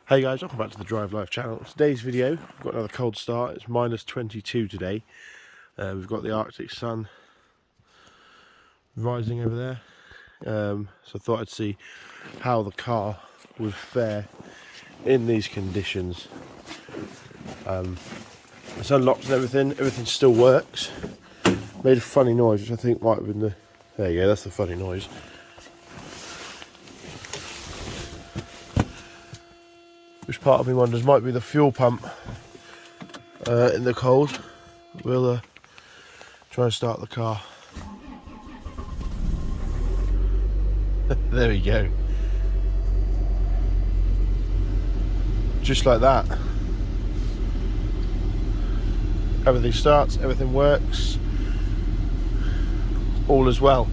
Hey guys, welcome back to the Drive Life channel. Today's video, we've got another cold start. It's minus 22 today. We've got the Arctic sun rising over there. So I thought I'd see how the car would fare in these conditions. It's unlocked and everything still works. Made a funny noise, which I think might have been the... There you go, that's the funny noise. Which part of me wonders might be the fuel pump in the cold. We'll try and start the car. There we go. Just like that. Everything starts, everything works. All is well.